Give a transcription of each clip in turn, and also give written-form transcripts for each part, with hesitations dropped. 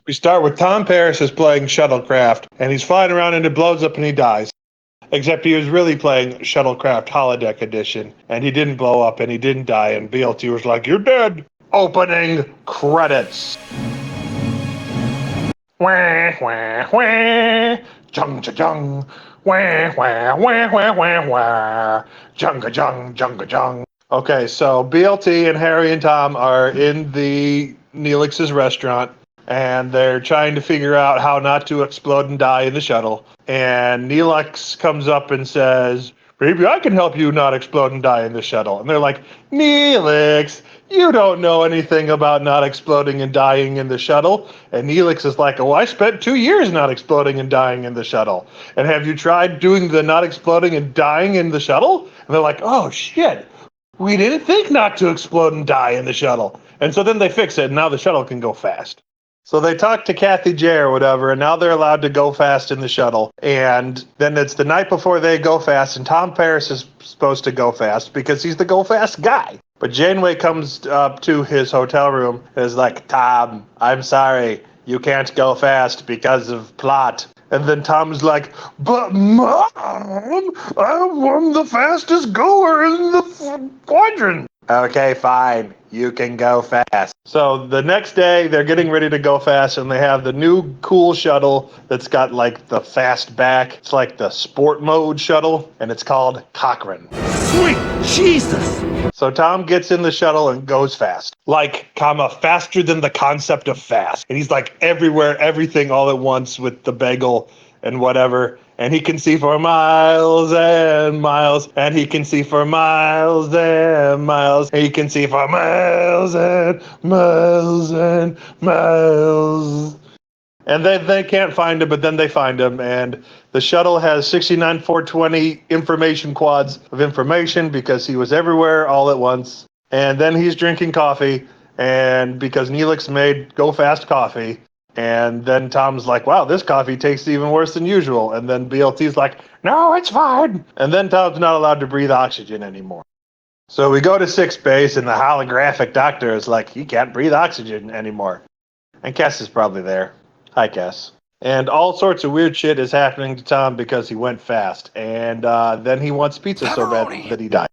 We start with Tom Paris is playing shuttlecraft, and he's flying around and it blows up and he dies. Except he was really playing Shuttlecraft Holodeck Edition, and he didn't blow up and he didn't die, and BLT was like, "You're dead." Opening credits. Wah, wah, wah. Jung, jung. Wah, wah, wah, wah, wah, wah. Junga, jung, junga, jung. Okay, so BLT and Harry and Tom are in the Neelix's restaurant, and they're trying to figure out how not to explode and die in the shuttle. And Neelix comes up and says, "Maybe I can help you not explode and die in the shuttle." And they're like, "Neelix, you don't know anything about not exploding and dying in the shuttle." And Neelix is like, "Oh, I spent 2 years not exploding and dying in the shuttle. And have you tried doing the not exploding and dying in the shuttle?" And they're like, "Oh, shit. We didn't think not to explode and die in the shuttle." And so then they fix it, and now the shuttle can go fast. So they talk to Kathy J or whatever, and now they're allowed to go fast in the shuttle. And then it's the night before they go fast, and Tom Paris is supposed to go fast because he's the go fast guy. But Janeway comes up to his hotel room and is like, "Tom, I'm sorry, you can't go fast because of plot." And then Tom's like, "But Mom, I'm the fastest goer in the quadrant." "Okay, fine. You can go fast." So the next day, they're getting ready to go fast, and they have the new cool shuttle that's got like the fast back. It's like the sport mode shuttle, and it's called Cochrane. Sweet Jesus! So Tom gets in the shuttle and goes fast. Like, faster than the concept of fast. And he's like everywhere, everything all at once with the bagel and whatever. And he can see for miles and miles. And he can see for miles and miles. And he can see for miles and miles and miles. And they can't find him, but then they find him, and the shuttle has 69420 information quads of information because he was everywhere all at once. And then he's drinking coffee, and because Neelix made go fast coffee, and then Tom's like, "Wow, this coffee tastes even worse than usual." And then BLT's like, "No, it's fine." And then Tom's not allowed to breathe oxygen anymore. So we go to sick base, and the holographic doctor is like, "He can't breathe oxygen anymore." And Cass is probably there. Hi, Cass. And all sorts of weird shit is happening to Tom because he went fast. And then he wants pizza so bad that he died.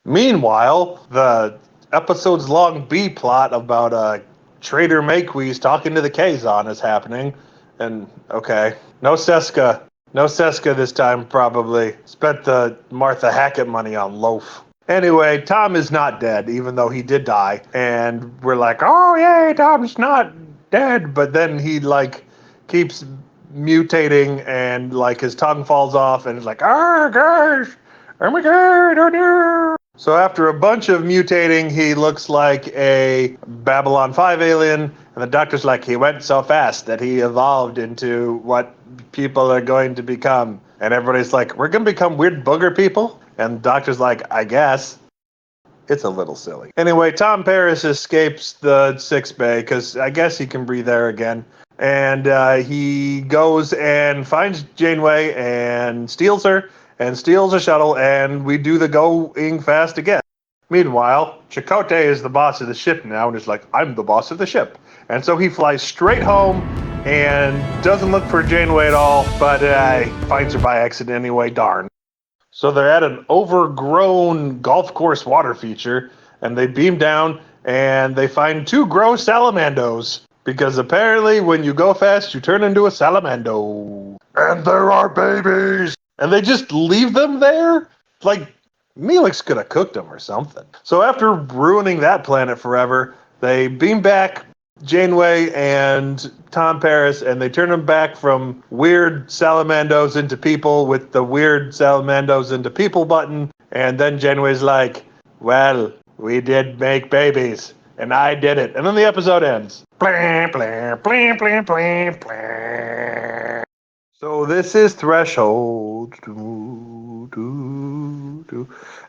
Meanwhile, the episode's long B plot about Trader Maquis talking to the Kazon is happening. And, okay, no Seska. No Seska this time, probably. Spent the Martha Hackett money on Loaf. Anyway, Tom is not dead, even though he did die. And we're like, "Oh, yay, Tom's not dead." But then he, like, keeps mutating and, like, his tongue falls off and it's like, "Oh, gosh. Oh, my God. Oh, no." So after a bunch of mutating, he looks like a Babylon 5 alien. And the doctor's like, "He went so fast that he evolved into what people are going to become." And everybody's like, "We're going to become weird booger people?" And the doctor's like, "I guess." It's a little silly. Anyway, Tom Paris escapes the sick bay because I guess he can breathe air again. And he goes and finds Janeway and steals her and steals a shuttle, and we do the going fast again. Meanwhile, Chakotay is the boss of the ship now and is like, "I'm the boss of the ship." And so he flies straight home and doesn't look for Janeway at all, but finds her by accident anyway, darn. So they're at an overgrown golf course water feature, and they beam down, and they find two gross salamandos. Because apparently when you go fast, you turn into a salamando. And there are babies! And they just leave them there? Like, Neelix could have cooked them or something. So after ruining that planet forever, they beam back Janeway and Tom Paris, and they turn them back from weird salamandos into people with the weird salamandos into people button. And then Janeway's like, "Well, we did make babies, and I did it." And then the episode ends. Blah, blah, blah, blah, blah, blah. So this is Threshold.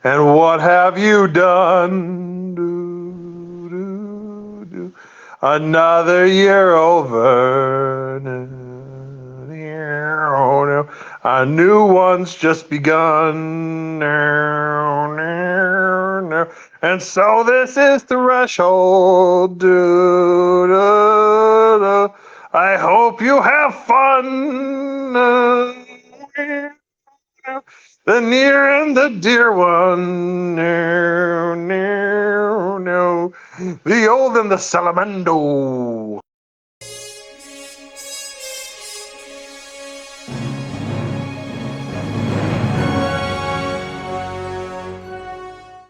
And what have you done? Another year over. A new one's just begun. And so this is Threshold. I hope you have fun. The near and the dear one. No, no, no. The old and the salamando.